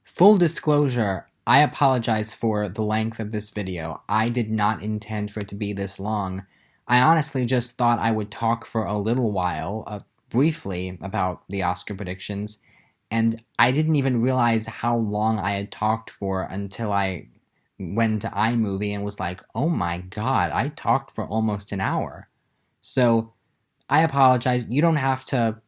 Full disclosure, I apologize for the length of this video. I did not intend for it to be this long. I honestly just thought I would talk for a little while, briefly, about the Oscar predictions, and I didn't even realize how long I had talked for until I went to iMovie and was like, oh my god, I talked for almost an hour. So, I apologize. You don't have to.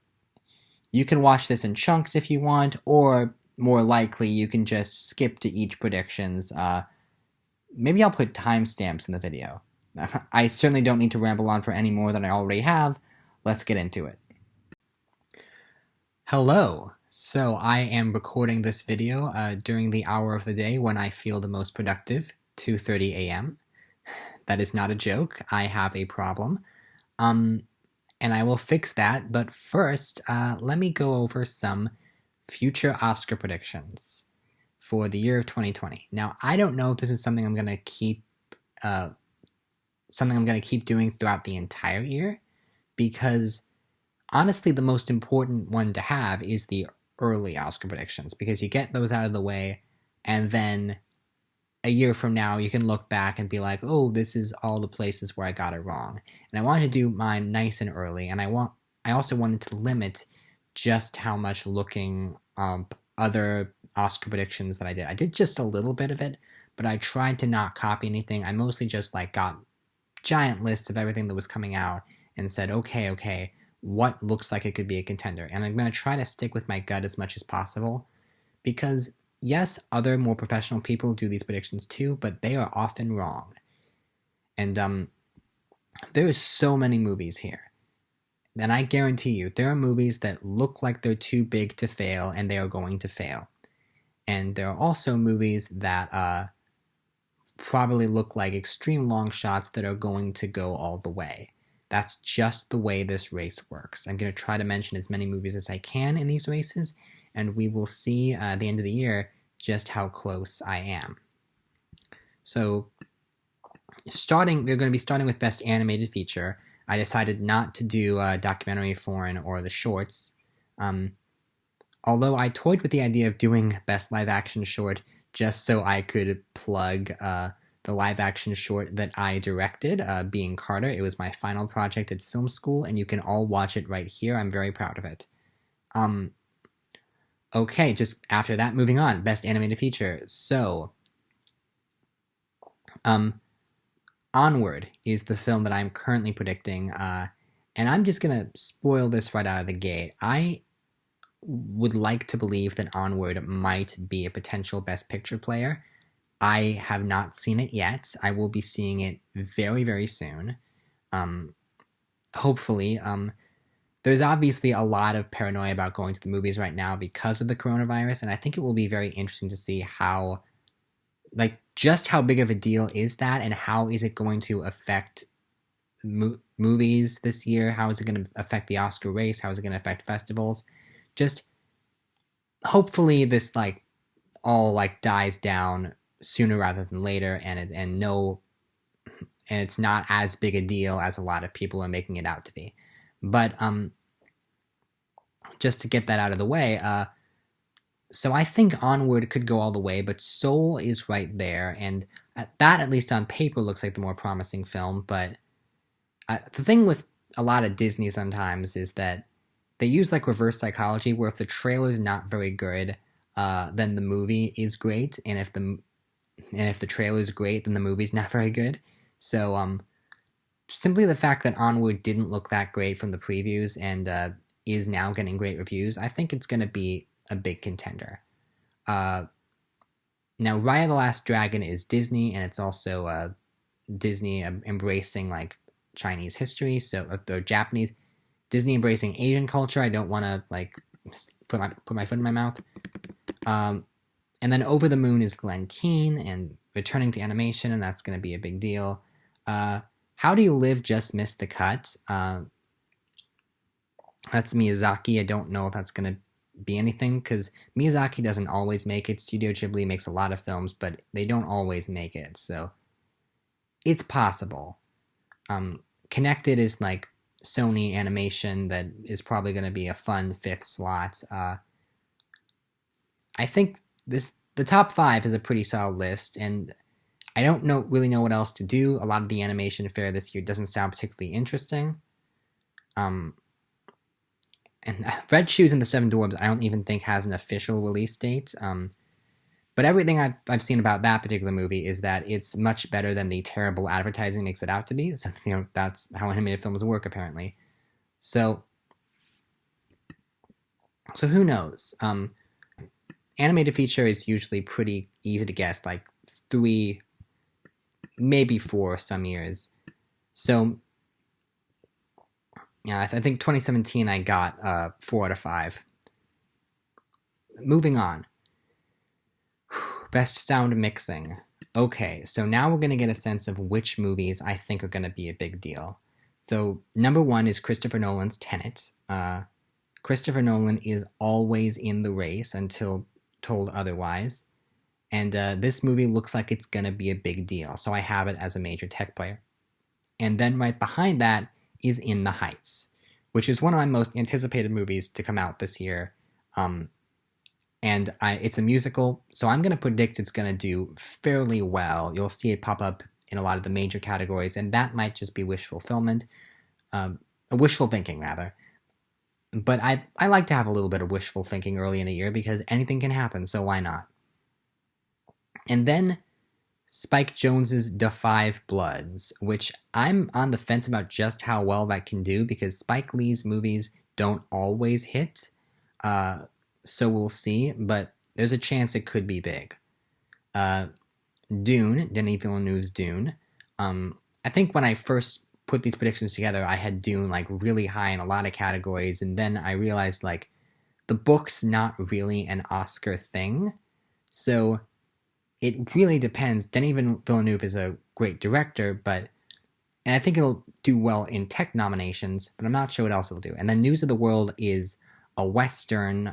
You can watch this in chunks if you want, or more likely, you can just skip to each predictions. Maybe I'll put timestamps in the video. I certainly don't need to ramble on for any more than I already have. Let's get into it. Hello. So I am recording this video during the hour of the day when I feel the most productive, 2:30 a.m. That is not a joke. I have a problem. And I will fix that, but first, let me go over some future Oscar predictions for the year of 2020. Now, I don't know if this is something I'm gonna keep doing throughout the entire year, because honestly, the most important one to have is the early Oscar predictions, because you get those out of the way, and then a year from now, you can look back and be like, oh, this is all the places where I got it wrong. And I wanted to do mine nice and early, and I also wanted to limit just how much looking other Oscar predictions that I did. I did just a little bit of it, but I tried to not copy anything. I mostly just got giant lists of everything that was coming out and said, okay, what looks like it could be a contender? And I'm going to try to stick with my gut as much as possible, because yes, other more professional people do these predictions too, but they are often wrong. And there are so many movies here. And I guarantee you, there are movies that look like they're too big to fail, and they are going to fail. And there are also movies that probably look like extreme long shots that are going to go all the way. That's just the way this race works. I'm going to try to mention as many movies as I can in these races, and we will see at the end of the year just how close I am. So, we're going to be starting with Best Animated Feature. I decided not to do documentary, foreign, or the shorts. Although I toyed with the idea of doing Best Live Action Short just so I could plug the live action short that I directed, Being Carter. It was my final project at film school, and you can all watch it right here. I'm very proud of it. Okay, just after that, moving on. Best Animated Feature. So, Onward is the film that I'm currently predicting, and I'm just gonna spoil this right out of the gate. I would like to believe that Onward might be a potential Best Picture player. I have not seen it yet. I will be seeing it very, very soon. Hopefully. There's obviously a lot of paranoia about going to the movies right now because of the coronavirus, and I think it will be very interesting to see how, just how big of a deal is that, and how is it going to affect movies this year? How is it going to affect the Oscar race? How is it going to affect festivals? Just hopefully this all dies down sooner rather than later, and it's not as big a deal as a lot of people are making it out to be. But just to get that out of the way, so I think Onward could go all the way, but Soul is right there, and that, at least on paper, looks like the more promising film. But the thing with a lot of Disney sometimes is that they use reverse psychology, where if the trailer's not very good, then the movie is great, and if the trailer's great, then the movie's not very good. So simply the fact that Onward didn't look that great from the previews and is now getting great reviews, I think it's going to be a big contender. Now, Raya the Last Dragon is Disney, and it's also Disney embracing Chinese history, or Japanese. Disney embracing Asian culture. I don't want to put my foot in my mouth. And then Over the Moon is Glenn Keane and returning to animation, and that's going to be a big deal. How Do You Live just missed the cut. That's Miyazaki. I don't know if that's going to be anything, because Miyazaki doesn't always make it. Studio Ghibli makes a lot of films, but they don't always make it, so it's possible. Connected is Sony animation that is probably going to be a fun fifth slot. I think the top five is a pretty solid list, and I don't really know what else to do. A lot of the animation fare this year doesn't sound particularly interesting. Um, and Red Shoes and the Seven Dwarfs, I don't even think has an official release date. But everything I've seen about that particular movie is that it's much better than the terrible advertising makes it out to be. So that's how animated films work, apparently. So who knows? Animated feature is usually pretty easy to guess, like 3, maybe 4 some years. So yeah, I think 2017 I got 4 out of 5. Moving on. Best sound mixing. Okay, so now we're going to get a sense of which movies I think are going to be a big deal. So number 1 is Christopher Nolan's Tenet. Christopher Nolan is always in the race until told otherwise. And this movie looks like it's going to be a big deal, so I have it as a major tech player. And then right behind that is In the Heights, which is one of my most anticipated movies to come out this year. And it's a musical, so I'm going to predict it's going to do fairly well. You'll see it pop up in a lot of the major categories, and that might just be wish fulfillment. Wishful thinking, rather. But I like to have a little bit of wishful thinking early in the year because anything can happen, so why not? And then Spike Jonze's Da 5 Bloods, which I'm on the fence about just how well that can do because Spike Lee's movies don't always hit. So we'll see, but there's a chance it could be big. Dune, Denis Villeneuve's Dune. I think when I first put these predictions together, I had Dune like really high in a lot of categories, and then I realized like the book's not really an Oscar thing, so it really depends. Denis Villeneuve is a great director, and I think it'll do well in tech nominations, but I'm not sure what else it'll do. And then News of the World is a Western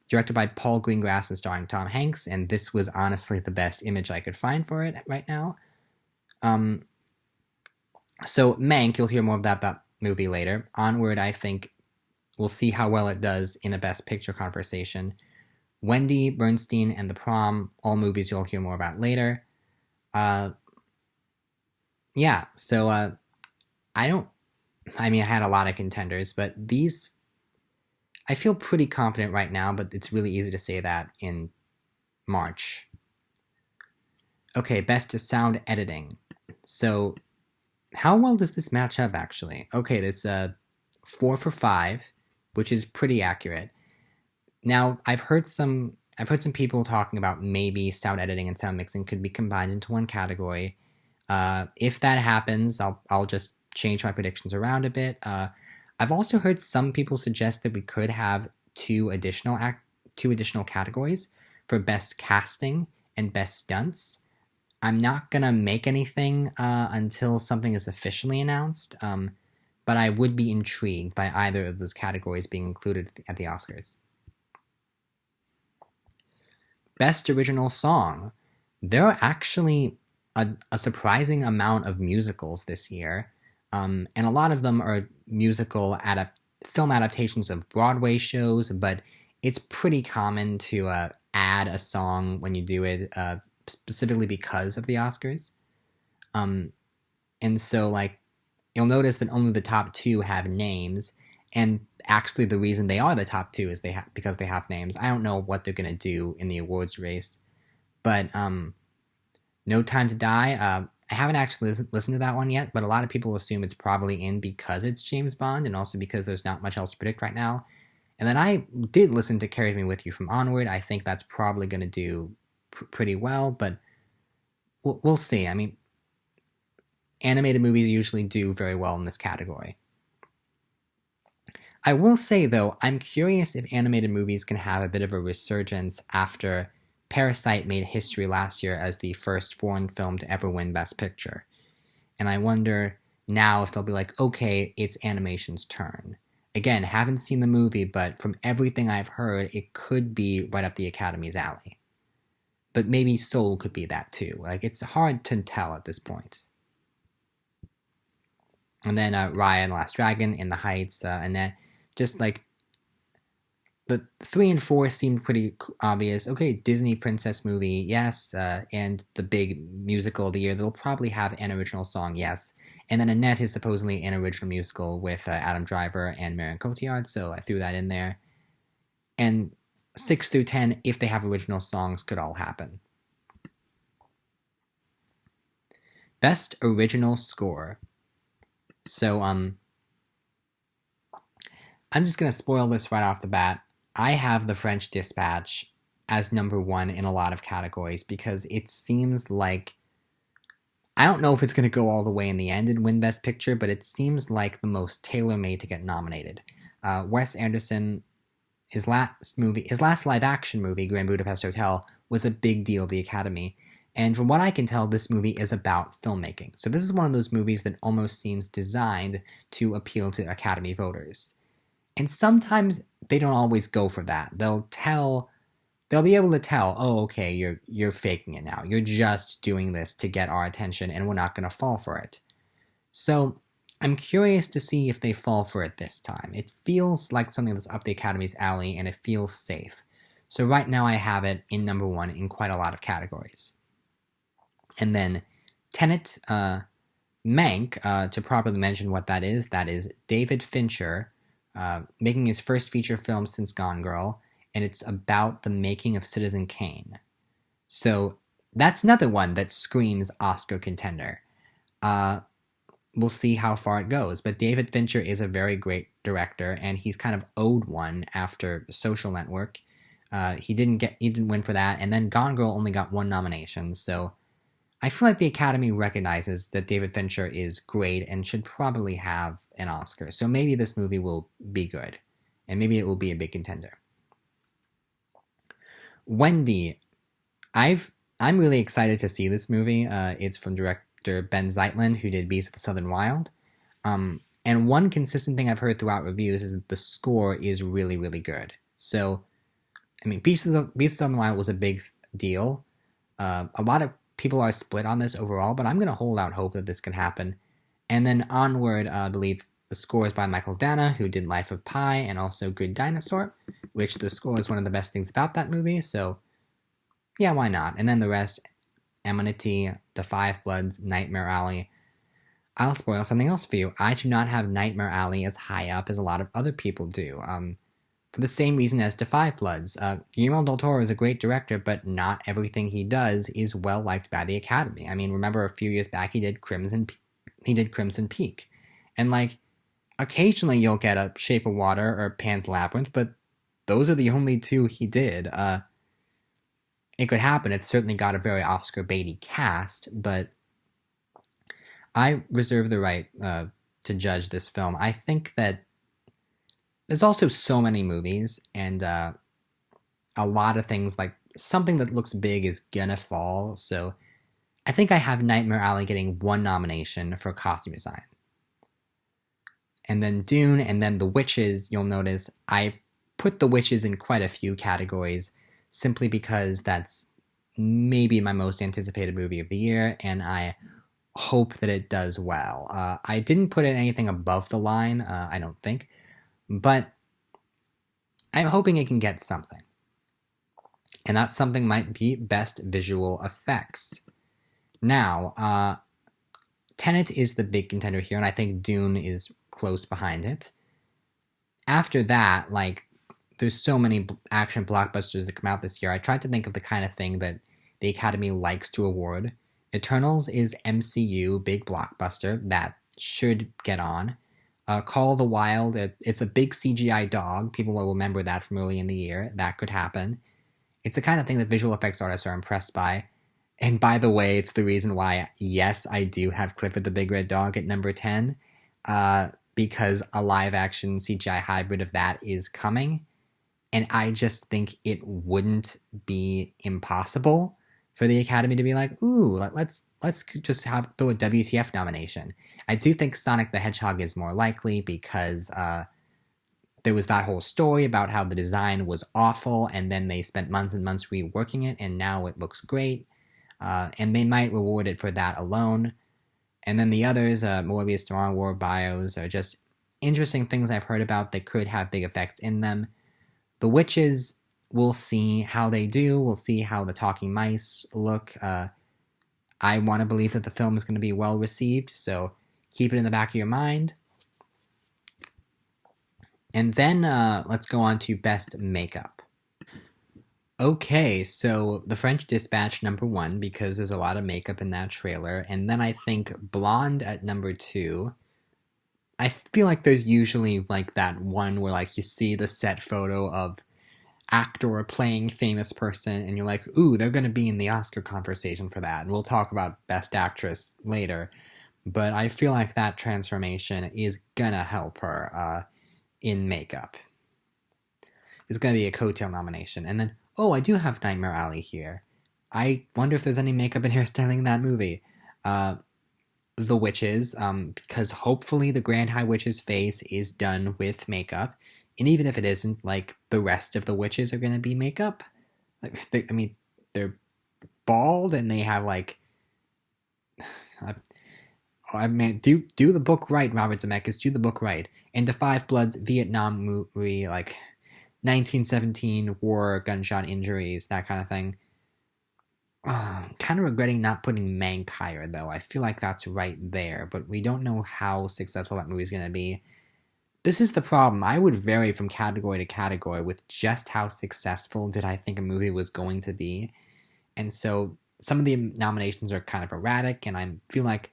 directed by Paul Greengrass and starring Tom Hanks, and this was honestly the best image I could find for it right now. So Mank, you'll hear more of that movie later. Onward, I think we'll see how well it does in a Best Picture conversation. Wendy, Bernstein, and The Prom, all movies you'll hear more about later. Yeah, so I had a lot of contenders, but these, I feel pretty confident right now, but it's really easy to say that in March. Okay, Best Sound Editing. So how well does this match up, actually? Okay, that's 4 for 5, which is pretty accurate. Now, I've heard some people talking about maybe sound editing and sound mixing could be combined into one category. If that happens, I'll just change my predictions around a bit. I've also heard some people suggest that we could have two additional categories for best casting and best stunts. I'm not gonna make anything until something is officially announced, but I would be intrigued by either of those categories being included at the Oscars. Best Original Song. There are actually a surprising amount of musicals this year, and a lot of them are musical film adaptations of Broadway shows, but it's pretty common to add a song when you do it, specifically because of the Oscars. And so, like, you'll notice that only the top 2 have names, and actually the reason they are the top 2 is because they have names. I don't know what they're going to do in the awards race, but No Time to Die, I haven't actually listened to that one yet, but a lot of people assume it's probably in because it's James Bond and also because there's not much else to predict right now. And then I did listen to Carry Me With You from Onward. I think that's probably going to do pretty well, but we'll see. I mean, animated movies usually do very well in this category. I will say, though, I'm curious if animated movies can have a bit of a resurgence after Parasite made history last year as the first foreign film to ever win Best Picture. And I wonder now if they'll be like, okay, it's animation's turn. Again, haven't seen the movie, but from everything I've heard, it could be right up the Academy's alley. But maybe Soul could be that too. Like, it's hard to tell at this point. And then Raya and the Last Dragon, In the Heights, and then just like, the 3 and 4 seemed pretty obvious. Okay, Disney princess movie, yes, and the big musical of the year. They'll probably have an original song, yes. And then Annette is supposedly an original musical with Adam Driver and Marion Cotillard, so I threw that in there. And 6 through 10, if they have original songs, could all happen. Best original score. So I'm just gonna spoil this right off the bat. I have The French Dispatch as number 1 in a lot of categories because it seems like, I don't know if it's going to go all the way in the end and win Best Picture, but it seems like the most tailor-made to get nominated. Wes Anderson, his last live-action movie, Grand Budapest Hotel, was a big deal to the Academy. And from what I can tell, this movie is about filmmaking. So this is one of those movies that almost seems designed to appeal to Academy voters. And sometimes they don't always go for that. They'll be able to tell, oh, okay, you're faking it now. You're just doing this to get our attention, and we're not going to fall for it. So I'm curious to see if they fall for it this time. It feels like something that's up the Academy's alley, and it feels safe. So right now I have it in number 1 in quite a lot of categories. And then Tenet, Mank, to properly mention what that is David Fincher making his first feature film since Gone Girl, and it's about the making of Citizen Kane. So that's another one that screams Oscar contender. We'll see how far it goes, but David Fincher is a very great director, and he's kind of owed one after Social Network. He didn't win for that, and then Gone Girl only got 1 nomination, so I feel like the Academy recognizes that David Fincher is great and should probably have an Oscar. So maybe this movie will be good, and maybe it will be a big contender. Wendy, I'm really excited to see this movie. It's from director Ben Zeitlin, who did Beasts of the Southern Wild. And one consistent thing I've heard throughout reviews is that the score is really, really good. So, I mean, Beasts of the Southern Wild was a big deal. A lot of people are split on this overall, but I'm going to hold out hope that this can happen. And then Onward, I believe the score is by Michael Dana, who did Life of Pi and also Good Dinosaur, which the score is one of the best things about that movie, so yeah, why not? And then the rest, Amity, The Five Bloods, Nightmare Alley. I'll spoil something else for you. I do not have Nightmare Alley as high up as a lot of other people do. For the same reason as The Five Bloods. Guillermo del Toro is a great director, but not everything he does is well liked by the Academy. I mean, remember a few years back he did Crimson Peak. And like, occasionally you'll get a Shape of Water or Pan's Labyrinth, but those are the only 2 he did. It could happen. It's certainly got a very Oscar baity cast, but I reserve the right to judge this film. I think that there's also so many movies, and a lot of things, like something that looks big is gonna fall, so I think I have Nightmare Alley getting 1 nomination for costume design. And then Dune, and then The Witches, you'll notice I put The Witches in quite a few categories, simply because that's maybe my most anticipated movie of the year, and I hope that it does well. I didn't put in anything above the line, I don't think, but I'm hoping it can get something. And that something might be Best Visual Effects. Now, Tenet is the big contender here, and I think Dune is close behind it. After that, like, there's so many action blockbusters that come out this year. I tried to think of the kind of thing that the Academy likes to award. Eternals is MCU, big blockbuster. That should get on. Call of the Wild, it's a big CGI dog. People will remember that from early in the year. That could happen. It's the kind of thing that visual effects artists are impressed by. And by the way, it's the reason why, yes, I do have Clifford the Big Red Dog at number 10, because a live-action CGI hybrid of that is coming. And I just think it wouldn't be impossible for the Academy to be like, ooh, let's just throw a WTF nomination. I do think Sonic the Hedgehog is more likely because there was that whole story about how the design was awful, and then they spent months and months reworking it, and now it looks great. And they might reward it for that alone. And then the others, Morbius, Tomorrow War, Bios, are just interesting things I've heard about that could have big effects in them. The witches, we'll see how they do. We'll see how the talking mice look. I want to believe that the film is going to be well received, so keep it in the back of your mind. And then let's go on to best makeup. Okay, so The French Dispatch #1 because there's a lot of makeup in that trailer, and then I think Blonde at #2. I feel like there's usually like that one where like you see the set photo of actor playing famous person and you're like, ooh, they're gonna be in the Oscar conversation for that. And we'll talk about Best Actress later. But I feel like that transformation is gonna help her in makeup. It's gonna be a coattail nomination. And then, oh, I do have Nightmare Alley here. I wonder if there's any makeup and hairstyling in that movie. The Witches, because hopefully the Grand High Witch's face is done with makeup. And even if it isn't, like, the rest of the witches are gonna be makeup. Like, they're bald and they have, like... I mean, do the book right, Robert Zemeckis. Do the book right. And The Five Bloods Vietnam movie, like 1917 war, gunshot injuries, that kind of thing. Kind of regretting not putting Mank higher, though. I feel like that's right there, but we don't know how successful that movie's going to be. This is the problem. I would vary from category to category with just how successful did I think a movie was going to be. And so some of the nominations are kind of erratic, and I feel like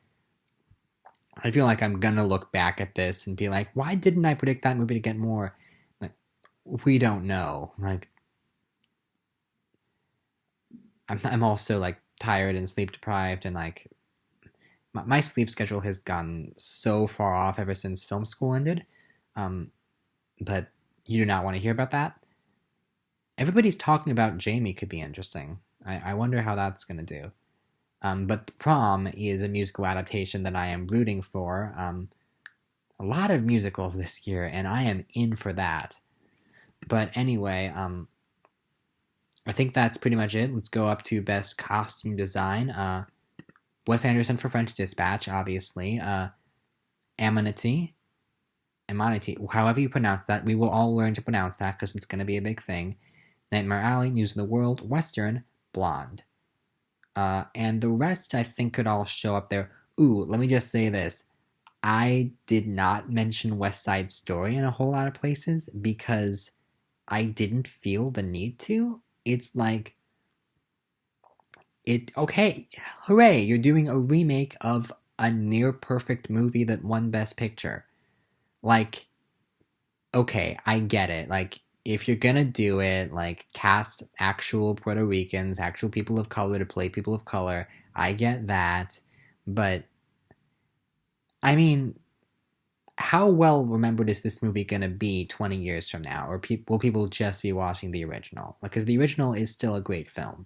I'm gonna look back at this and be like, why didn't I predict that movie to get more? Like, we don't know. Like, I'm also like tired and sleep deprived, and like my sleep schedule has gotten so far off ever since film school ended. But you do not want to hear about that. Everybody's talking about Jamie could be interesting. I wonder how that's gonna do. But The Prom is a musical adaptation that I am rooting for. A lot of musicals this year, and I am in for that. But anyway, I think that's pretty much it. Let's go up to Best Costume Design. Wes Anderson for French Dispatch, obviously. Amanity, however you pronounce that. We will all learn to pronounce that because it's going to be a big thing. Nightmare Alley, News of the World, Western, Blonde. And the rest, I think, could all show up there. Ooh, let me just say this. I did not mention West Side Story in a whole lot of places because I didn't feel the need to. It's like, okay, hooray, you're doing a remake of a near-perfect movie that won Best Picture. Like, okay, I get it. Like, if you're gonna do it, like, cast actual Puerto Ricans, actual people of color to play people of color, I get that. But, I mean, how well remembered is this movie gonna be 20 years from now? Or will people just be watching the original? Because the original is still a great film.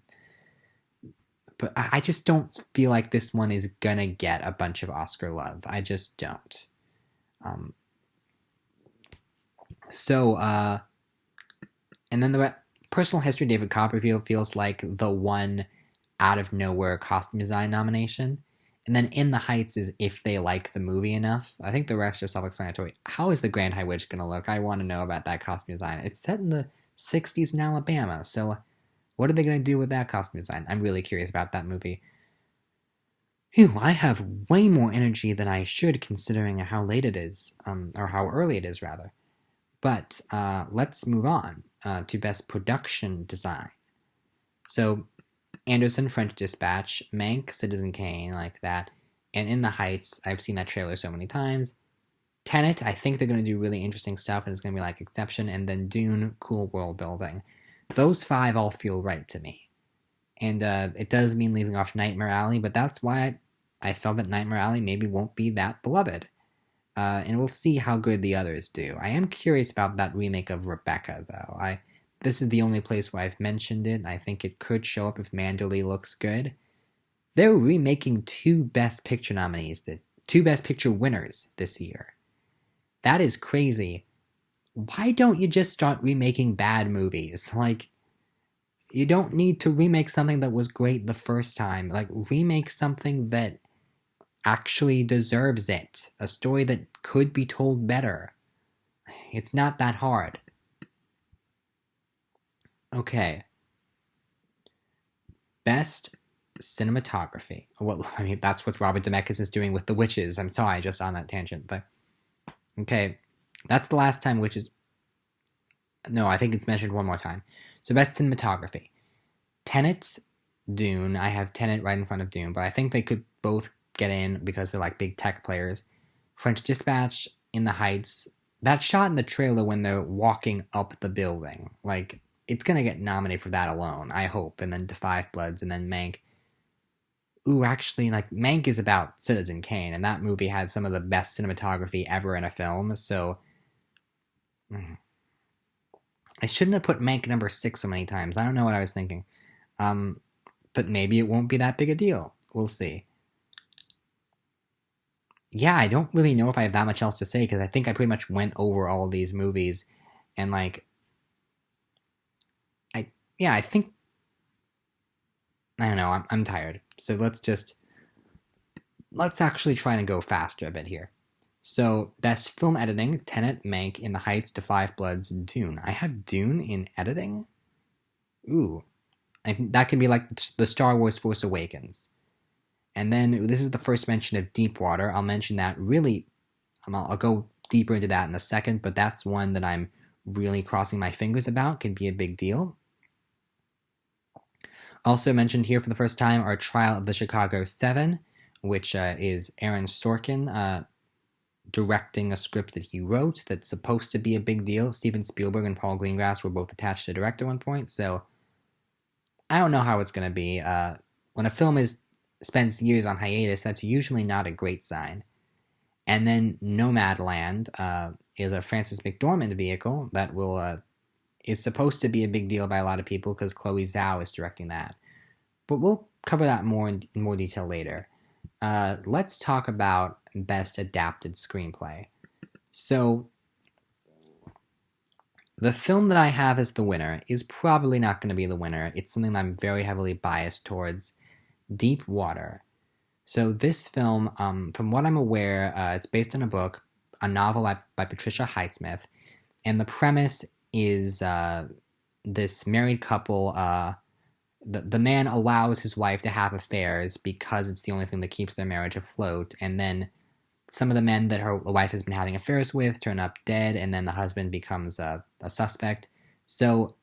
But I just don't feel like this one is gonna get a bunch of Oscar love. I just don't. Um, so, and then the personal history, David Copperfield feels like the one out of nowhere costume design nomination. And then In the Heights is if they like the movie enough. I think the rest are self-explanatory. How is the Grand High Witch going to look? I want to know about that costume design. It's set in the 60s in Alabama, so what are they going to do with that costume design? I'm really curious about that movie. Phew, I have way more energy than I should considering how late it is, or how early it is, rather. But let's move on to Best Production Design. So Anderson, French Dispatch, Mank, Citizen Kane, like that, and In the Heights. I've seen that trailer so many times. Tenet, I think they're going to do really interesting stuff, and it's going to be like Exception, and then Dune, cool world building. Those five all feel right to me. And it does mean leaving off Nightmare Alley, but that's why I felt that Nightmare Alley maybe won't be that beloved. And we'll see how good the others do. I am curious about that remake of Rebecca, though. This is the only place where I've mentioned it. I think it could show up if Manderley looks good. They're remaking two Best Picture winners this year. That is crazy. Why don't you just start remaking bad movies? Like, you don't need to remake something that was great the first time. Like, remake something that actually deserves it. A story that could be told better. It's not that hard. Okay. Best cinematography. Well, I mean, that's what Robert Zemeckis is doing with The Witches. I'm sorry, just on that tangent. But, okay. That's the last time Witches. No, I think it's mentioned one more time. So, best cinematography. Tenet, Dune. I have Tenet right in front of Dune, but I think they could both get in because they're like big tech players. French Dispatch, In the Heights. That shot in the trailer when they're walking up the building. Like, it's going to get nominated for that alone, I hope. And then To Five Bloods, and then Mank. Ooh, actually, like, Mank is about Citizen Kane, and that movie had some of the best cinematography ever in a film, so. I shouldn't have put Mank number 6 so many times. I don't know what I was thinking. Um, but maybe it won't be that big a deal. We'll see. Yeah, I don't really know if I have that much else to say because I think I pretty much went over all these movies, and like, I think I don't know. I'm tired, so let's actually try and go faster a bit here. So, best film editing: Tenet, Mank, In the Heights, To Five Bloods, Dune. I have Dune in editing. Ooh, that can be like the Star Wars Force Awakens. And then this is the first mention of Deepwater. I'll mention that really. I'll go deeper into that in a second, but that's one that I'm really crossing my fingers about. Could be a big deal. Also mentioned here for the first time are Trial of the Chicago 7, which is Aaron Sorkin directing a script that he wrote that's supposed to be a big deal. Steven Spielberg and Paul Greengrass were both attached to direct at one point, so I don't know how it's going to be. When a film spends years on hiatus, that's usually not a great sign. And then Nomadland is a Frances McDormand vehicle that is supposed to be a big deal by a lot of people because Chloe Zhao is directing that. But we'll cover that more in more detail later. Let's talk about Best Adapted Screenplay. So, the film that I have as the winner is probably not going to be the winner. It's something that I'm very heavily biased towards. Deep Water. So this film, from what I'm aware, it's based on a novel by Patricia Highsmith, and the premise is this married couple. The man allows his wife to have affairs because it's the only thing that keeps their marriage afloat, and then some of the men that the wife has been having affairs with turn up dead, and then the husband becomes a suspect. So,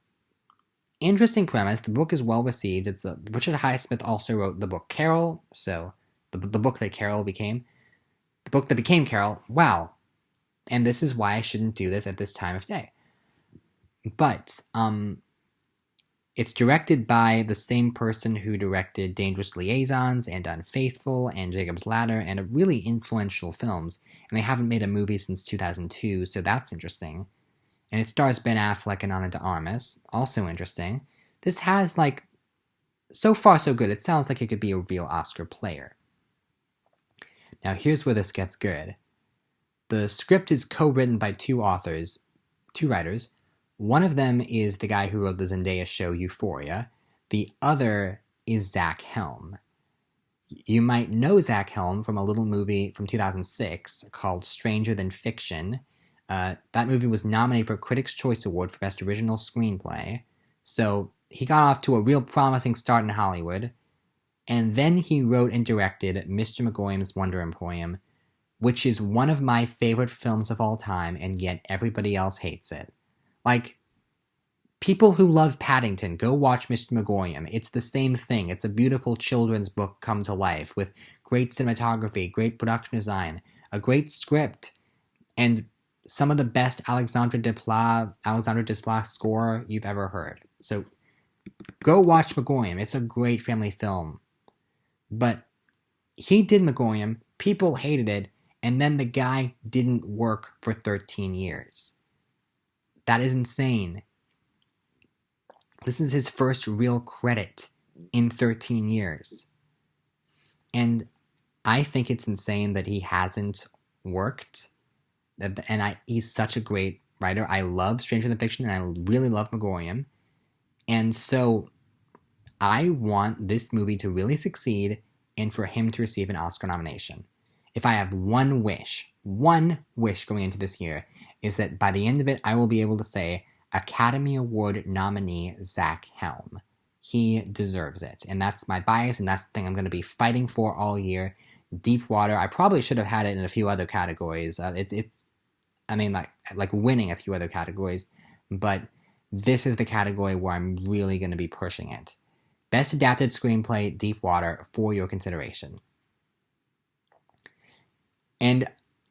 interesting premise. The book is well received. Richard Highsmith also wrote the book Carol, so the book that Carol became. The book that became Carol. Wow. And this is why I shouldn't do this at this time of day. But, it's directed by the same person who directed Dangerous Liaisons and Unfaithful and Jacob's Ladder and really influential films, and they haven't made a movie since 2002, so that's interesting. And it stars Ben Affleck and Ana de Armas, also interesting. This has, like, so far so good. It sounds like it could be a real Oscar player. Now here's where this gets good. The script is co-written by two writers. One of them is the guy who wrote the Zendaya show Euphoria. The other is Zach Helm. You might know Zach Helm from a little movie from 2006 called Stranger Than Fiction. That movie was nominated for Critics' Choice Award for Best Original Screenplay. So he got off to a real promising start in Hollywood. And then he wrote and directed Mr. Magorium's Wonder Emporium, which is one of my favorite films of all time, and yet everybody else hates it. Like, people who love Paddington, go watch Mr. Magorium. It's the same thing. It's a beautiful children's book come to life with great cinematography, great production design, a great script, and some of the best Alexandre Desplat score you've ever heard. So, go watch Magorium. It's a great family film. But he did Magorium, people hated it, and then the guy didn't work for 13 years. That is insane. This is his first real credit in 13 years. And I think it's insane that he hasn't worked. And he's such a great writer. I love Stranger Than Fiction, and I really love Magorium. And so I want this movie to really succeed and for him to receive an Oscar nomination. If I have one wish going into this year, is that by the end of it, I will be able to say, Academy Award nominee Zach Helm. He deserves it, and that's my bias, and that's the thing I'm going to be fighting for all year. Deepwater, I probably should have had it in a few other categories. I mean, like winning a few other categories, but this is the category where I'm really going to be pushing it. Best Adapted Screenplay, Deepwater, for your consideration. And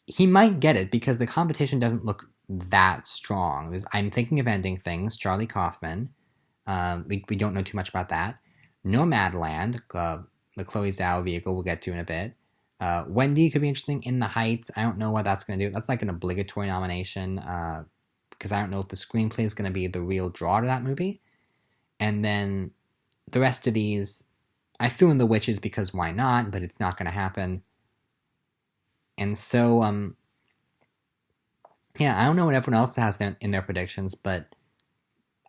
he might get it because the competition doesn't look that strong. I'm Thinking of Ending Things, Charlie Kaufman. We don't know too much about that. Nomadland, the Chloe Zhao vehicle we'll get to in a bit. Wendy could be interesting. In the Heights, I don't know what that's going to do. That's like an obligatory nomination because I don't know if the screenplay is going to be the real draw to that movie. And then the rest of these, I threw in The Witches because why not, but it's not going to happen. And so, yeah, I don't know what everyone else has in their predictions, but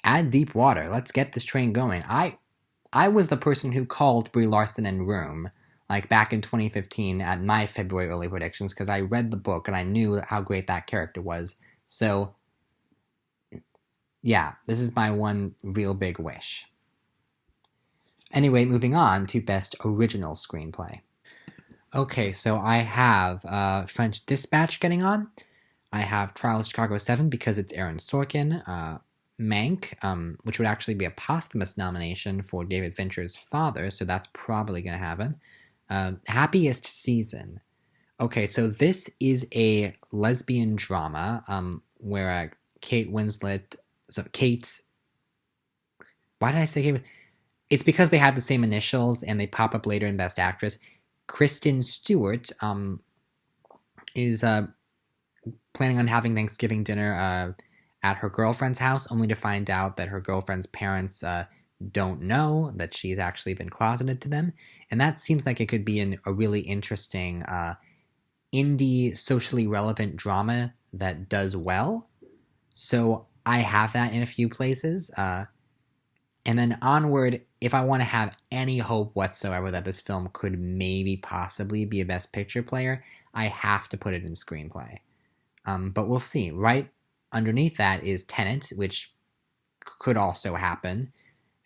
add Deepwater. Let's get this train going. I was the person who called Brie Larson in Room, like back in 2015 at my February early predictions, because I read the book and I knew how great that character was. So, yeah, this is my one real big wish. Anyway, moving on to Best Original Screenplay. Okay, so I have French Dispatch getting on. I have Trial of Chicago 7 because it's Aaron Sorkin. Mank, which would actually be a posthumous nomination for David Fincher's father, so that's probably going to happen. Happiest Season. Okay, so this is a lesbian drama where Kate Winslet... So Kate... Why did I say Kate? It's because they have the same initials and they pop up later in Best Actress. Kristen Stewart is planning on having Thanksgiving dinner at her girlfriend's house, only to find out that her girlfriend's parents don't know that she's actually been closeted to them. And that seems like it could be a really interesting indie, socially relevant drama that does well. So I have that in a few places. And then onward, if I want to have any hope whatsoever that this film could maybe possibly be a Best Picture player, I have to put it in screenplay. But we'll see. Right underneath that is Tenet, which could also happen.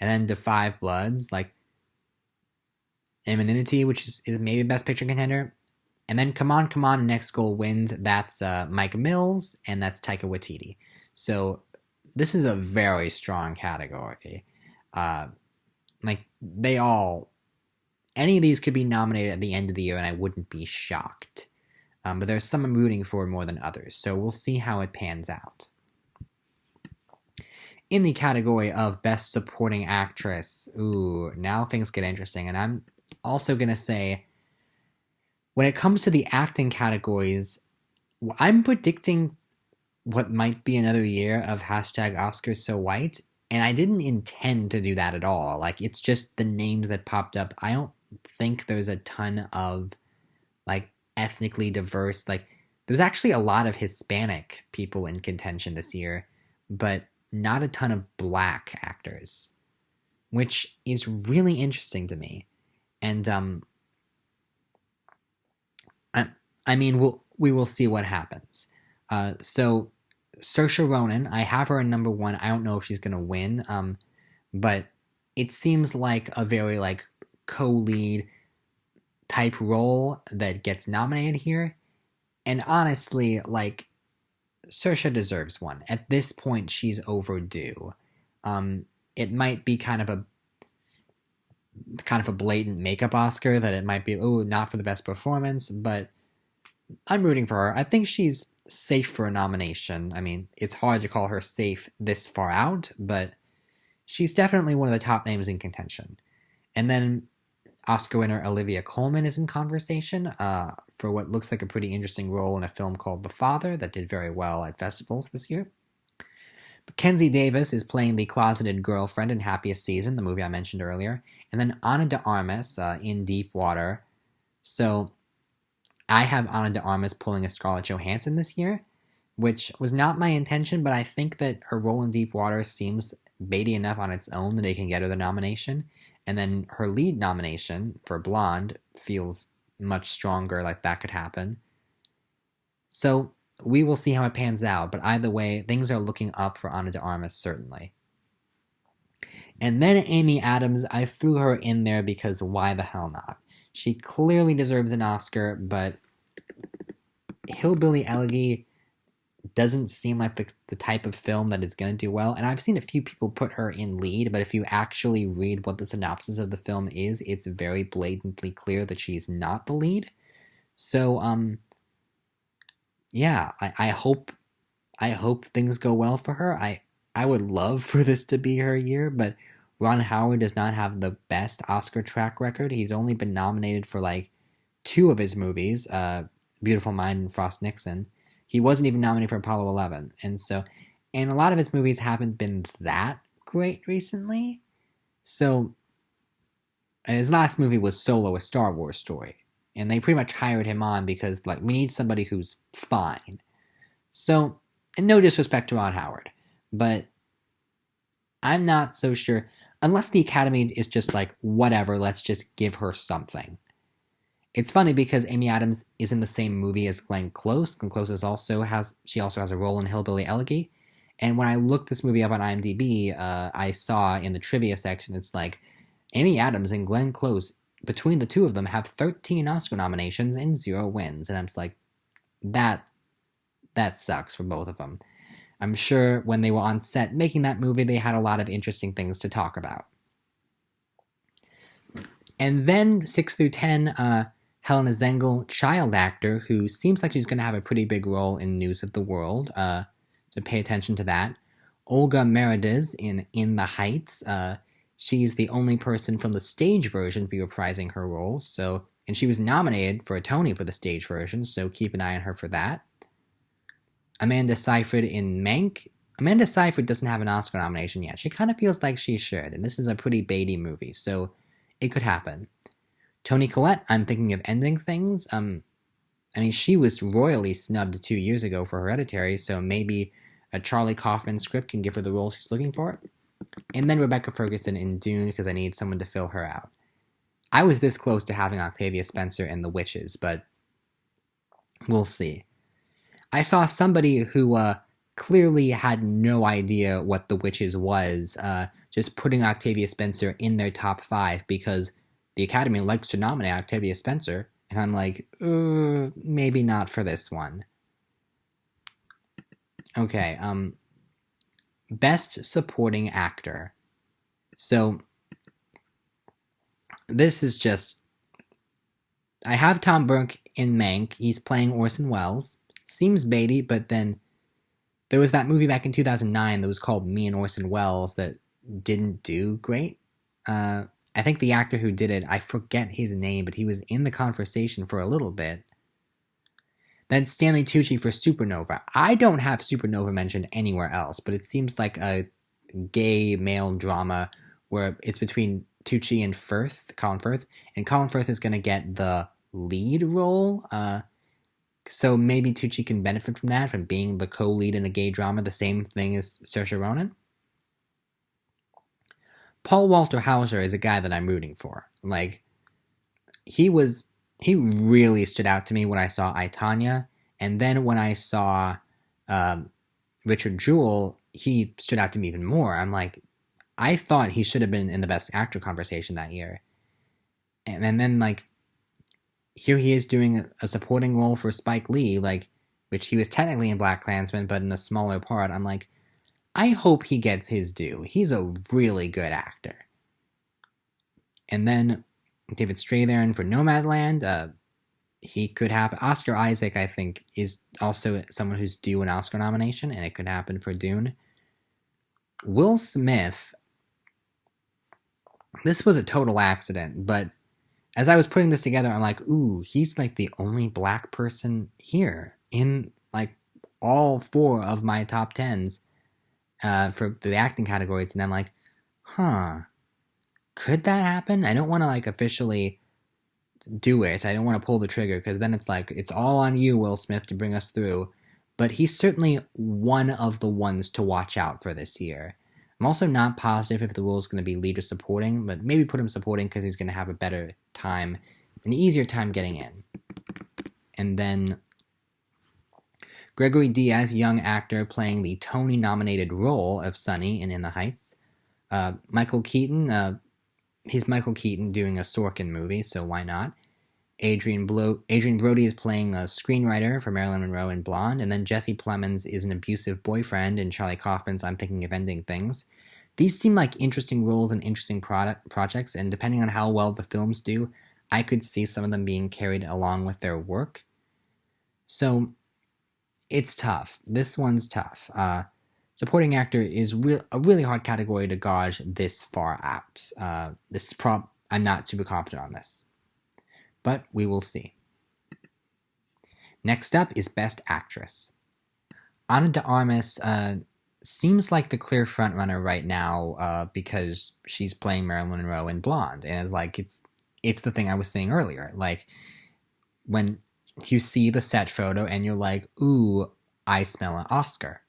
And then The Five Bloods, like Anonymity, which is maybe Best Picture contender. And then Come On, Next Goal Wins. That's Mike Mills, and that's Taika Waititi. So this is a very strong category. Like, any of these could be nominated at the end of the year, and I wouldn't be shocked. But there's some I'm rooting for more than others, so we'll see how it pans out. In the category of Best Supporting Actress, now things get interesting, and I'm also going to say, when it comes to the acting categories, I'm predicting what might be another year of #OscarsSoWhite, and I didn't intend to do that at all. Like, it's just the names that popped up. I don't think there's a ton of, like, ethnically diverse, like, there's actually a lot of Hispanic people in contention this year, but not a ton of black actors, which is really interesting to me. And, I mean, we will see what happens. So Saoirse Ronan, I have her in number 1. I don't know if she's going to win, but it seems like a very, like, co-lead type role that gets nominated here. And honestly, like, Saoirse deserves one. At this point, she's overdue. It might be kind of a blatant makeup Oscar that it might be, not for the best performance, but I'm rooting for her. I think she's safe for a nomination. I mean, it's hard to call her safe this far out, but she's definitely one of the top names in contention. And then Oscar winner Olivia Colman is in conversation for what looks like a pretty interesting role in a film called The Father that did very well at festivals this year. Mackenzie Davis is playing the closeted girlfriend in Happiest Season, the movie I mentioned earlier. And then Ana de Armas in Deepwater. So I have Ana de Armas pulling a Scarlett Johansson this year, which was not my intention, but I think that her role in Deepwater seems baity enough on its own that it can get her the nomination. And then her lead nomination for Blonde feels much stronger, like that could happen. So we will see how it pans out, but either way, things are looking up for Ana de Armas, certainly. And then Amy Adams, I threw her in there because why the hell not? She clearly deserves an Oscar, but Hillbilly Elegy doesn't seem like the type of film that is going to do well. And I've seen a few people put her in lead, but if you actually read what the synopsis of the film is, it's very blatantly clear that she's not the lead. So, yeah, I hope things go well for her. I would love for this to be her year, but Ron Howard does not have the best Oscar track record. He's only been nominated for like 2 of his movies, Beautiful Mind and Frost Nixon. He wasn't even nominated for Apollo 11. And a lot of his movies haven't been that great recently. So his last movie was Solo, a Star Wars story. And they pretty much hired him on because like we need somebody who's fine. So, and no disrespect to Ron Howard, but I'm not so sure. Unless the Academy is just like, whatever, let's just give her something. It's funny because Amy Adams is in the same movie as Glenn Close. Glenn Close also has a role in Hillbilly Elegy. And when I looked this movie up on IMDb, I saw in the trivia section, it's like, Amy Adams and Glenn Close, between the two of them, have 13 Oscar nominations and 0 wins. And I'm just like, that sucks for both of them. I'm sure when they were on set making that movie, they had a lot of interesting things to talk about. And then 6 through 10, Helena Zengel, child actor, who seems like she's going to have a pretty big role in News of the World, so pay attention to that. Olga Merediz in The Heights. She's the only person from the stage version to be reprising her role, and she was nominated for a Tony for the stage version, so keep an eye on her for that. Amanda Seyfried in Mank. Amanda Seyfried doesn't have an Oscar nomination yet. She kind of feels like she should, and this is a pretty baity movie, so it could happen. Toni Collette, I'm thinking of Ending Things. She was royally snubbed 2 years ago for Hereditary, so maybe a Charlie Kaufman script can give her the role she's looking for. And then Rebecca Ferguson in Dune, because I need someone to fill her out. I was this close to having Octavia Spencer in The Witches, but we'll see. I saw somebody who clearly had no idea what The Witches was, just putting Octavia Spencer in their top 5 because the Academy likes to nominate Octavia Spencer, and I'm like, maybe not for this one. Okay, Best Supporting Actor. So, this is just... I have Tom Burke in Mank. He's playing Orson Welles. Seems baity, but then there was that movie back in 2009 that was called Me and Orson Welles that didn't do great. I think the actor who did it, I forget his name, but he was in the conversation for a little bit. Then Stanley Tucci for Supernova. I don't have Supernova mentioned anywhere else, but it seems like a gay male drama where it's between Tucci and Colin Firth, and Colin Firth is going to get the lead role. So maybe Tucci can benefit from that, from being the co-lead in a gay drama, the same thing as Saoirse Ronan. Paul Walter Hauser is a guy that I'm rooting for. Like, he really stood out to me when I saw I, Tonya, and then when I saw Richard Jewell, he stood out to me even more. I'm like, I thought he should have been in the Best Actor conversation that year. And then, like, here he is doing a supporting role for Spike Lee, like, which he was technically in BlacKkKlansman, but in a smaller part. I'm like, I hope he gets his due. He's a really good actor. And then David Strathairn for Nomadland. He could happen. Oscar Isaac, I think, is also someone who's due an Oscar nomination, and it could happen for Dune. Will Smith, this was a total accident, but as I was putting this together, I'm like, ooh, he's like the only black person here in like all 4 of my top 10s for the acting categories. And I'm like, could that happen? I don't want to like officially do it. I don't want to pull the trigger because then it's like, it's all on you, Will Smith, to bring us through. But he's certainly one of the ones to watch out for this year. I'm also not positive if the role is going to be lead or supporting, but maybe put him supporting because he's going to have a better time, an easier time getting in. And then Gregory Diaz, young actor playing the Tony-nominated role of Sonny in the Heights. Michael Keaton, he's Michael Keaton doing a Sorkin movie, so why not? Adrian Brody is playing a screenwriter for Marilyn Monroe in Blonde, and then Jesse Plemons is an abusive boyfriend in Charlie Kaufman's I'm Thinking of Ending Things. These seem like interesting roles and interesting projects, and depending on how well the films do, I could see some of them being carried along with their work. So, it's tough. This one's tough. Supporting actor is a really hard category to gauge this far out. I'm not super confident on this, but we will see. Next up is Best Actress. Ana de Armas seems like the clear frontrunner right now because she's playing Marilyn Monroe in Blonde, and it's the thing I was saying earlier. Like when you see the set photo and you're like, "Ooh, I smell an Oscar."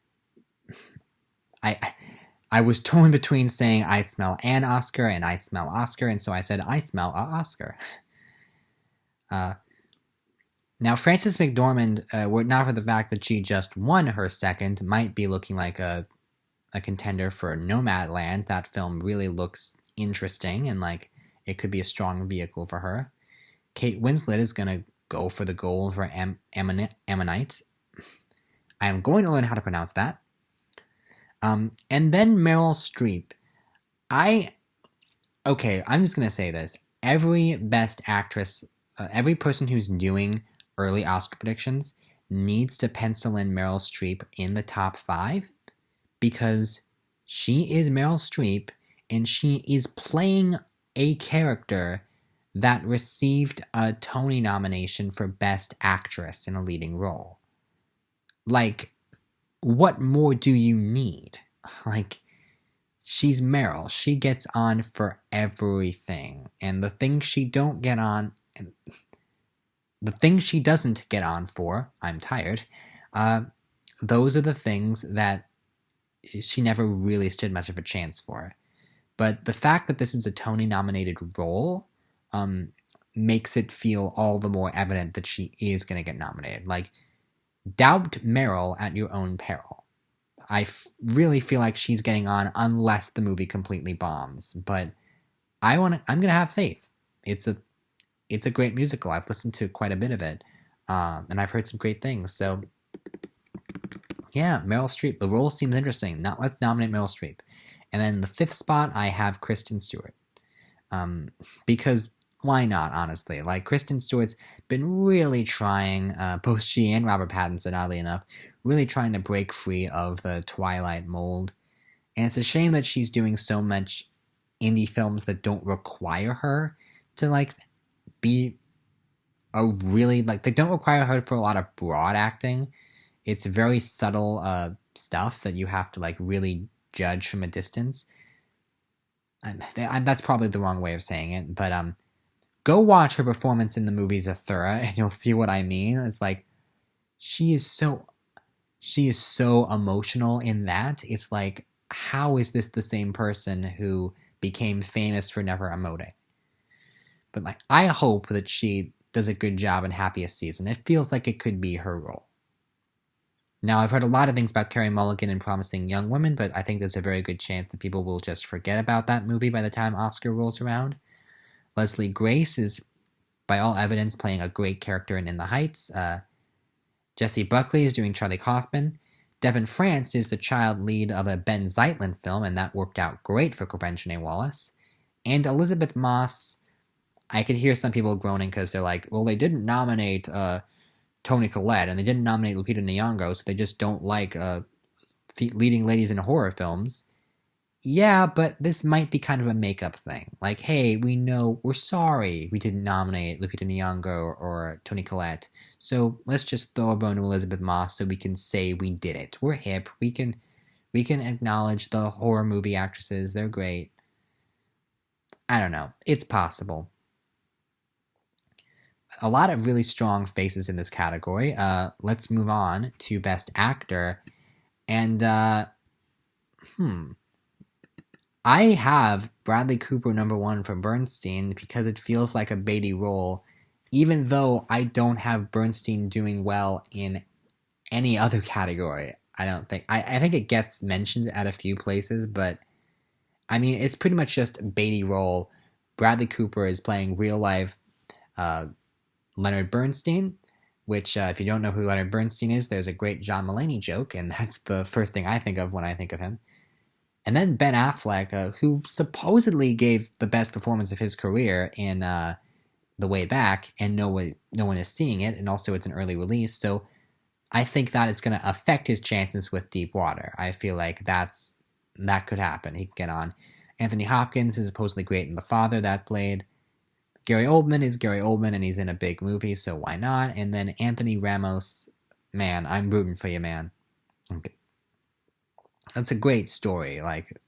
I was torn between saying I smell an Oscar and I smell Oscar, and so I said I smell a Oscar. Now, Frances McDormand, were not for the fact that she just won her second, might be looking like a contender for Nomadland. That film really looks interesting and like it could be a strong vehicle for her. Kate Winslet is going to go for the gold for Ammonite. I am going to learn how to pronounce that. And then Meryl Streep. I'm just going to say this. Every Best Actress, every person who's doing early Oscar predictions needs to pencil in Meryl Streep in the top 5 because she is Meryl Streep and she is playing a character that received a Tony nomination for Best Actress in a leading role. Like, what more do you need? Like, she's Meryl. She gets on for everything. And the things she doesn't get on for, I'm tired, those are the things that she never really stood much of a chance for. But the fact that this is a Tony-nominated role makes it feel all the more evident that she is going to get nominated. Like, doubt Meryl at your own peril. I really feel like she's getting on unless the movie completely bombs. But I'm going to have faith. It's a great musical. I've listened to quite a bit of it. And I've heard some great things. So, yeah, Meryl Streep. The role seems interesting. Now let's nominate Meryl Streep. And then the 5th spot, I have Kristen Stewart. Because why not, honestly? Like, Kristen Stewart's been really trying, both she and Robert Pattinson, oddly enough, really trying to break free of the Twilight mold. And it's a shame that she's doing so much indie films that don't require her to, like, be a really, like, they don't require her for a lot of broad acting. It's very subtle stuff that you have to, like, really judge from a distance. That's probably the wrong way of saying it, but go watch her performance in the movie Zathura and you'll see what I mean. It's like she is so emotional in that. It's like, how is this the same person who became famous for never emoting? But like, I hope that she does a good job in Happiest Season. It feels like it could be her role. Now, I've heard a lot of things about Carey Mulligan and Promising Young Women, but I think there's a very good chance that people will just forget about that movie by the time Oscar rolls around. Leslie Grace is, by all evidence, playing a great character in the Heights. Jessie Buckley is doing Charlie Kaufman. Devin France is the child lead of a Ben Zeitlin film, and that worked out great for Convention Wallace. And Elizabeth Moss, I could hear some people groaning because they're like, well, they didn't nominate Toni Collette, and they didn't nominate Lupita Nyong'o, so they just don't like leading ladies in horror films. Yeah, but this might be kind of a makeup thing. Like, hey, we're sorry we didn't nominate Lupita Nyong'o or Toni Collette, so let's just throw a bone to Elizabeth Moss so we can say we did it. We're hip. We can acknowledge the horror movie actresses. They're great. I don't know. It's possible. A lot of really strong faces in this category. Let's move on to Best Actor. And, I have Bradley Cooper #1 for Bernstein because it feels like a Beatty role, even though I don't have Bernstein doing well in any other category. I don't think. I think it gets mentioned at a few places, but I mean, it's pretty much just Beatty role. Bradley Cooper is playing real life uh, Leonard Bernstein, which, if you don't know who Leonard Bernstein is, there's a great John Mulaney joke, and that's the first thing I think of when I think of him. And then Ben Affleck, who supposedly gave the best performance of his career in The Way Back, and no one is seeing it, and also it's an early release, so I think that it's going to affect his chances with Deep Water. I feel like that could happen. He could get on. Anthony Hopkins is supposedly great in The Father that played. Gary Oldman is Gary Oldman, and he's in a big movie, so why not? And then Anthony Ramos, man, I'm rooting for you, man. Okay. That's a great story. Like,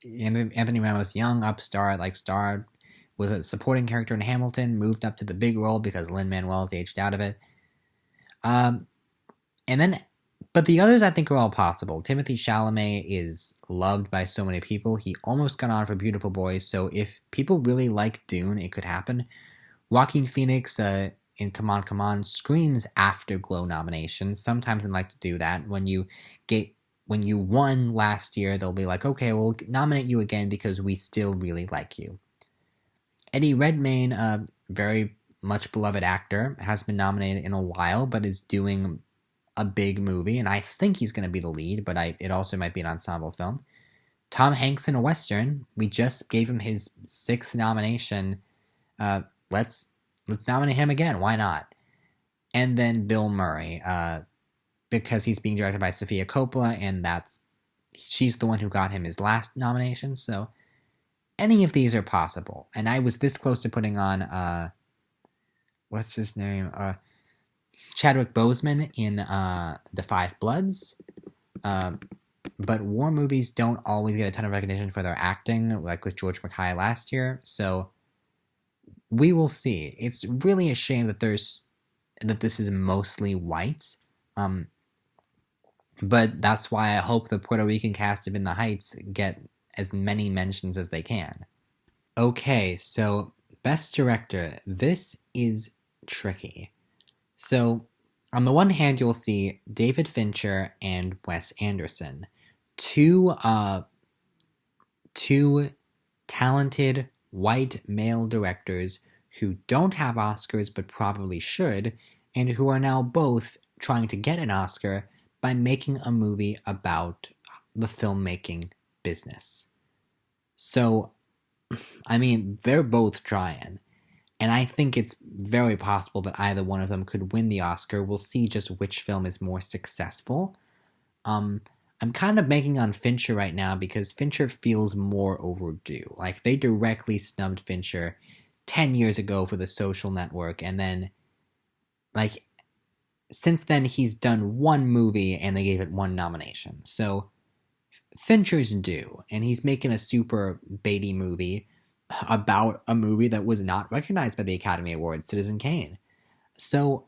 Anthony Ramos, young upstart, like starred, was a supporting character in Hamilton, moved up to the big role because Lin-Manuel's aged out of it. And then, but the others I think are all possible. Timothée Chalamet is loved by so many people. He almost got on for Beautiful Boy, so if people really like Dune, it could happen. Joaquin Phoenix in Come On, Come On screams Afterglow nominations. Sometimes they like to do that. When you won last year, they'll be like, okay, we'll nominate you again because we still really like you. Eddie Redmayne, very much beloved actor, has been nominated in a while, but is doing a big movie, and I think he's going to be the lead, but it also might be an ensemble film. Tom Hanks in a Western. We just gave him his 6th nomination. Let's nominate him again. Why not? And then Bill Murray, because he's being directed by Sofia Coppola, and she's the one who got him his last nomination, so any of these are possible. And I was this close to putting on, what's his name? Chadwick Boseman in The Five Bloods. But war movies don't always get a ton of recognition for their acting, like with George Mackay last year, so we will see. It's really a shame that this is mostly white, but that's why I hope the Puerto Rican cast of In the Heights get as many mentions as they can. Okay, so Best Director. This is tricky. So, on the one hand, you'll see David Fincher and Wes Anderson, two talented white male directors who don't have Oscars but probably should, and who are now both trying to get an Oscar by making a movie about the filmmaking business. So, I mean, they're both trying. And I think it's very possible that either one of them could win the Oscar. We'll see just which film is more successful. I'm kind of banking on Fincher right now because Fincher feels more overdue. Like, they directly snubbed Fincher 10 years ago for The Social Network, and then, like, since then he's done one movie and they gave it one nomination. So, Fincher's due, and he's making a super Beatty movie about a movie that was not recognized by the Academy Awards, Citizen Kane. So,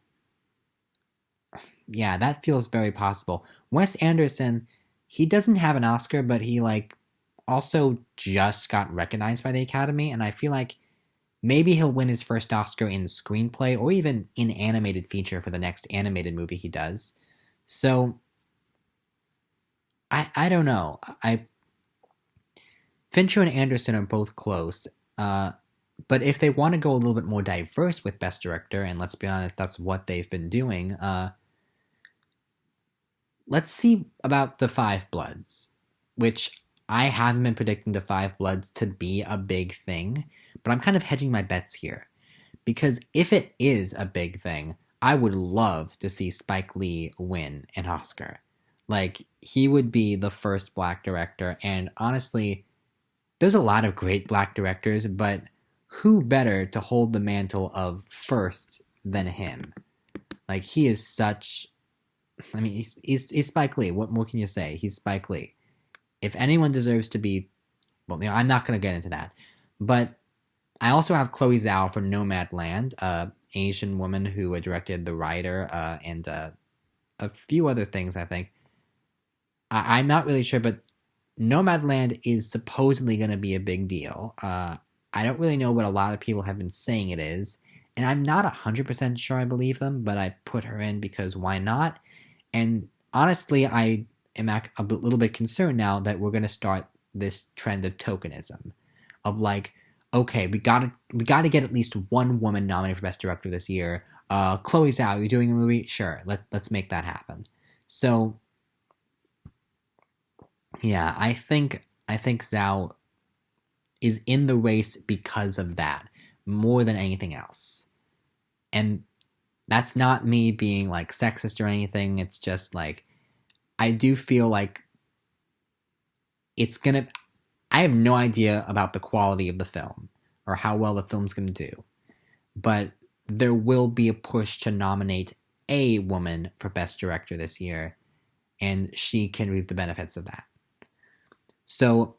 yeah, that feels very possible. Wes Anderson, he doesn't have an Oscar, but he, also just got recognized by the Academy, and I feel like maybe he'll win his first Oscar in screenplay or even in animated feature for the next animated movie he does. So, I don't know. Fincher and Anderson are both close, but if they want to go a little bit more diverse with Best Director, and let's be honest, that's what they've been doing, let's see about The Five Bloods, which I haven't been predicting The Five Bloods to be a big thing, but I'm kind of hedging my bets here, because if it is a big thing, I would love to see Spike Lee win an Oscar. Like, he would be the first black director, and honestly, there's a lot of great black directors, but who better to hold the mantle of first than him? Like, he is such... I mean, he's Spike Lee. What more can you say? He's Spike Lee. If anyone deserves to be... Well, I'm not going to get into that. But I also have Chloe Zhao for Nomadland, Asian woman who directed The Rider, and a few other things, I think. I'm not really sure, but Nomadland is supposedly going to be a big deal. I don't really know what a lot of people have been saying it is, and I'm not 100% sure I believe them, but I put her in because why not? And honestly, I am a little bit concerned now that we're going to start this trend of tokenism, of like, okay, we gotta get at least one woman nominated for Best Director this year. Chloe Zhao, you're doing a movie? Sure, let's make that happen. So yeah, I think Zhao is in the race because of that more than anything else. And that's not me being like sexist or anything. It's just like I do feel like it's gonna. I have no idea about the quality of the film or how well the film's gonna do, but there will be a push to nominate a woman for Best Director this year, and she can reap the benefits of that. So,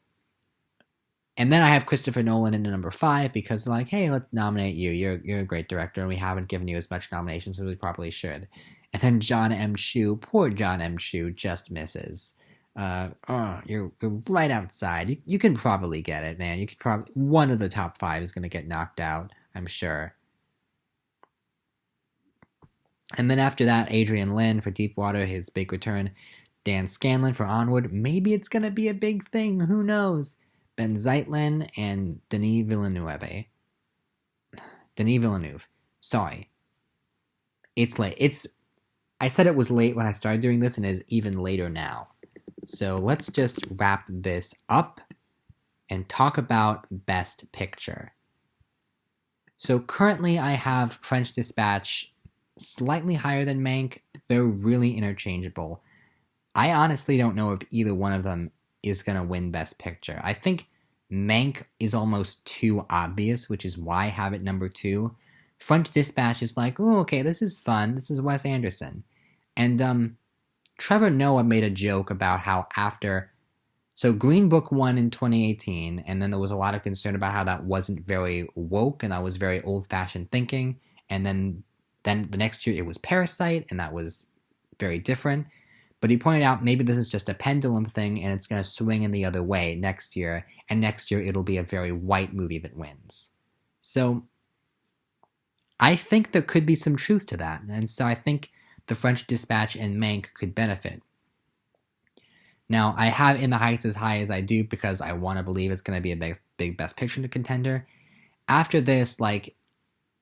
and then I have Christopher Nolan in number 5 because they're like, hey, let's nominate you. You're a great director, and we haven't given you as much nominations as we probably should. And then John M. Chu, poor John M. Chu, just misses. You're right outside. You can probably get it, man. You could probably one of the top 5 is gonna get knocked out, I'm sure. And then after that, Adrian Lin for Deepwater, his big return. Dan Scanlon for Onward. Maybe it's gonna be a big thing. Who knows? Ben Zeitlin and Denis Villeneuve. Denis Villeneuve. Sorry. It's late. I said it was late when I started doing this, and it is even later now. So let's just wrap this up and talk about Best Picture. So currently I have French Dispatch slightly higher than Mank. They're really interchangeable. I honestly don't know if either one of them is going to win Best Picture. I think Mank is almost too obvious, which is why I have it number 2. French Dispatch is like, oh, okay, this is fun. This is Wes Anderson. And Trevor Noah made a joke about how after... So Green Book won in 2018, and then there was a lot of concern about how that wasn't very woke, and that was very old-fashioned thinking. And then the next year it was Parasite, and that was very different. But he pointed out maybe this is just a pendulum thing, and it's going to swing in the other way next year, and next year it'll be a very white movie that wins. So I think there could be some truth to that, and so I think The French Dispatch and Mank could benefit. Now, I have In the Heights as high as I do because I want to believe it's going to be a big Best Picture contender. After this, like,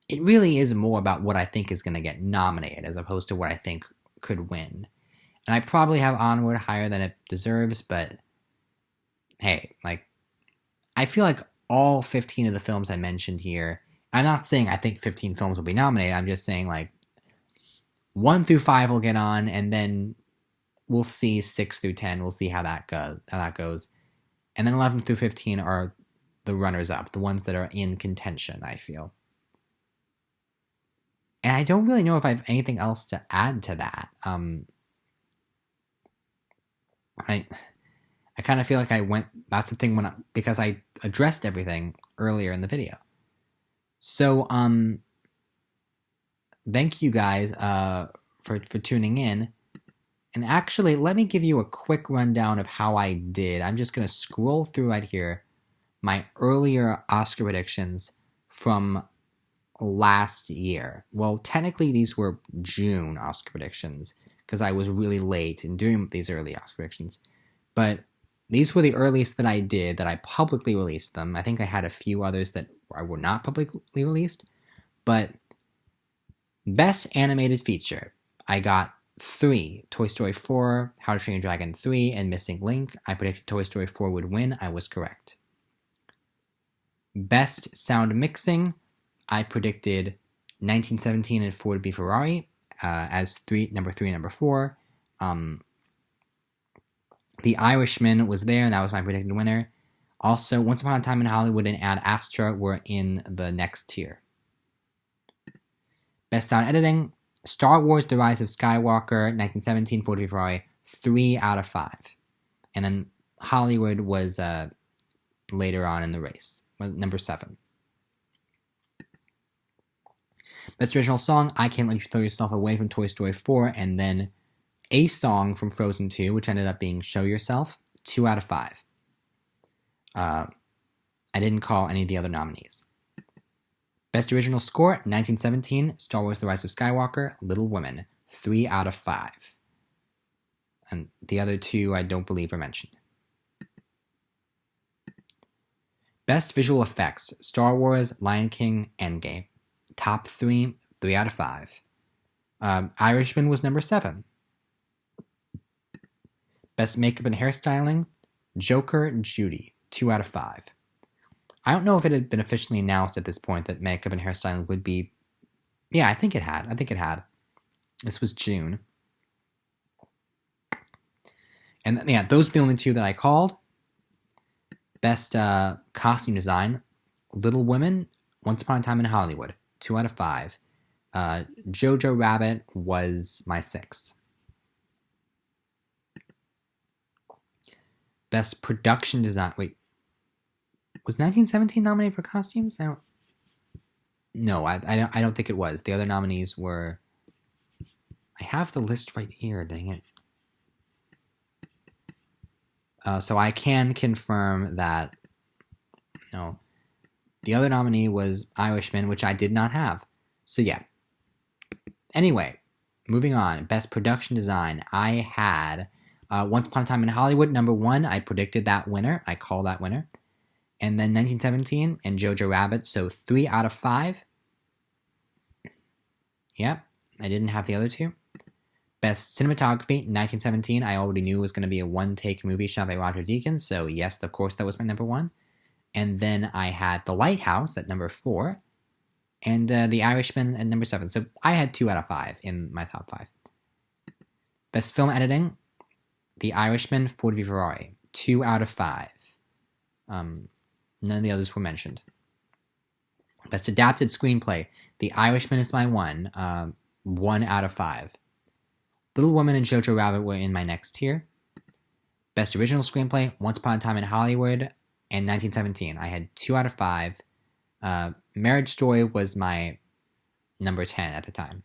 it really is more about what I think is going to get nominated as opposed to what I think could win. And I probably have Onward higher than it deserves, but hey, like, I feel like all 15 of the films I mentioned here, I'm not saying I think 15 films will be nominated, I'm just saying, like, 1 through 5 will get on, and then we'll see 6 through 10, we'll see how that goes. And then 11 through 15 are the runners-up, the ones that are in contention, I feel. And I don't really know if I have anything else to add to that. I kind of feel like that's the thing because I addressed everything earlier in the video. So, thank you guys for tuning in. And actually, let me give you a quick rundown of how I did. I'm just going to scroll through right here my earlier Oscar predictions from last year. Well, technically these were June Oscar predictions because I was really late in doing these early Oscar predictions. But these were the earliest that I did, that I publicly released them. I think I had a few others that were not publicly released. But Best Animated Feature, I got 3. Toy Story 4, How to Train Your Dragon 3, and Missing Link. I predicted Toy Story 4 would win. I was correct. Best Sound Mixing, I predicted 1917 and Ford v Ferrari as number 3 and number 4. The Irishman was there, and that was my predicted winner. Also, Once Upon a Time in Hollywood and Ad Astra were in the next tier. Best Sound Editing, Star Wars The Rise of Skywalker, 1917, Ford v Ferrari, 3 out of 5. And then Hollywood was later on in the race, number 7. Best Original Song, I Can't Let You Throw Yourself Away from Toy Story 4, and then a song from Frozen 2, which ended up being Show Yourself, 2 out of 5. I didn't call any of the other nominees. Best Original Score, 1917, Star Wars The Rise of Skywalker, Little Women, 3 out of 5. And the other two I don't believe are mentioned. Best visual effects: Star Wars, Lion King, Endgame. Top 3, 3 out of 5. Irishman was number 7. Best makeup and hairstyling: Joker, Judy, 2 out of 5. I don't know if it had been officially announced at this point that makeup and hairstyling would be... Yeah, I think it had. This was June. And yeah, those are the only two that I called. Best costume design: Little Women, Once Upon a Time in Hollywood, 2 out of 5. Jojo Rabbit was my 6. Best production design... Wait. Was 1917 nominated for costumes? No, I don't think it was. The other nominees were... I have the list right here, dang it. So I can confirm that... No. The other nominee was Irishman, which I did not have. So yeah. Anyway, moving on. Best production design. I had Once Upon a Time in Hollywood, number 1. I predicted that winner. I call that winner. And then 1917 and Jojo Rabbit, so 3 out of 5. Yep, I didn't have the other two. Best cinematography: 1917. I already knew it was going to be a one-take movie shot by Roger Deakins, so yes, of course, that was my number 1. And then I had The Lighthouse at number 4, and The Irishman at number 7. So I had 2 out of 5 in my top 5. Best film editing: The Irishman, Ford v Ferrari, 2 out of 5. None of the others were mentioned. Best adapted screenplay: The Irishman is my 1, 1 out of 5. Little Women and Jojo Rabbit were in my next tier. Best original screenplay: Once Upon a Time in Hollywood and 1917. I had 2 out of 5. Marriage Story was my number 10 at the time.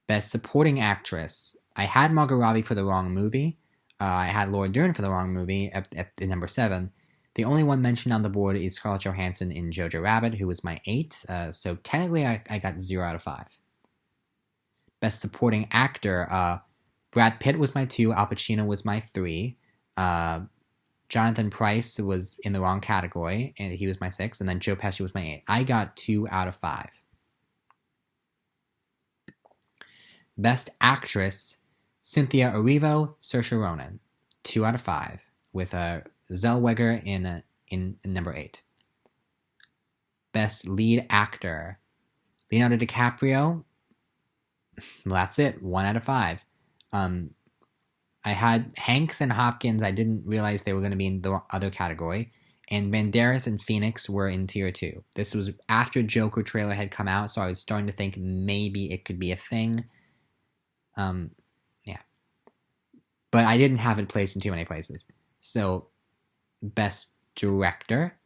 Best supporting actress: I had Margot Robbie for The Wrong Movie. I had Laura Dern for The Wrong Movie at number 7. The only one mentioned on the board is Scarlett Johansson in Jojo Rabbit, who was my 8. So technically I got 0 out of 5. Best supporting actor: Brad Pitt was my 2, Al Pacino was my 3, Jonathan Pryce was in the wrong category, and he was my 6, and then Joe Pesci was my 8. I got 2 out of 5. Best actress: Cynthia Erivo, Saoirse Ronan, 2 out of 5, with Zellweger in number 8. Best lead actor: Leonardo DiCaprio. Well, that's it, 1 out of 5. I had Hanks and Hopkins. I didn't realize they were going to be in the other category. And Banderas and Phoenix were in tier 2. This was after Joker trailer had come out, so I was starting to think maybe it could be a thing. Yeah. But I didn't have it placed in too many places. So, best director.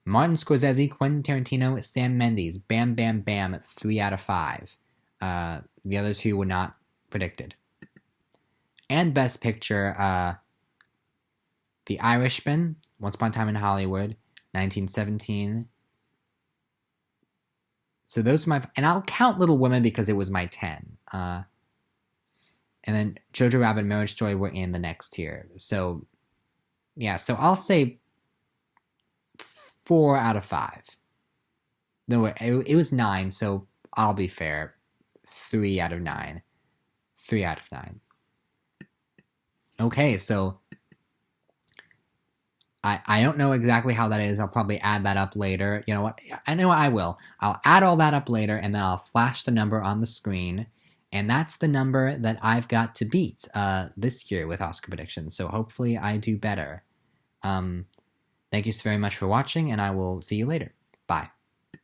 Martin Scorsese, Quentin Tarantino, Sam Mendes. Bam, bam, bam. 3 out of 5. The other two were not predicted. And best picture, The Irishman, Once Upon a Time in Hollywood, 1917. So those are my... And I'll count Little Women because it was my 10. And then Jojo Rabbit and Marriage Story were in the next tier. So, yeah. So I'll say 4 out of 5. No, it was 9, so I'll be fair. 3 out of 9. 3 out of 9. Okay, so... I don't know exactly how that is. I'll probably add that up later. You know what? I know I will. I'll add all that up later, and then I'll flash the number on the screen. And that's the number that I've got to beat this year with Oscar predictions. So hopefully I do better. Thank you so very much for watching, and I will see you later. Bye.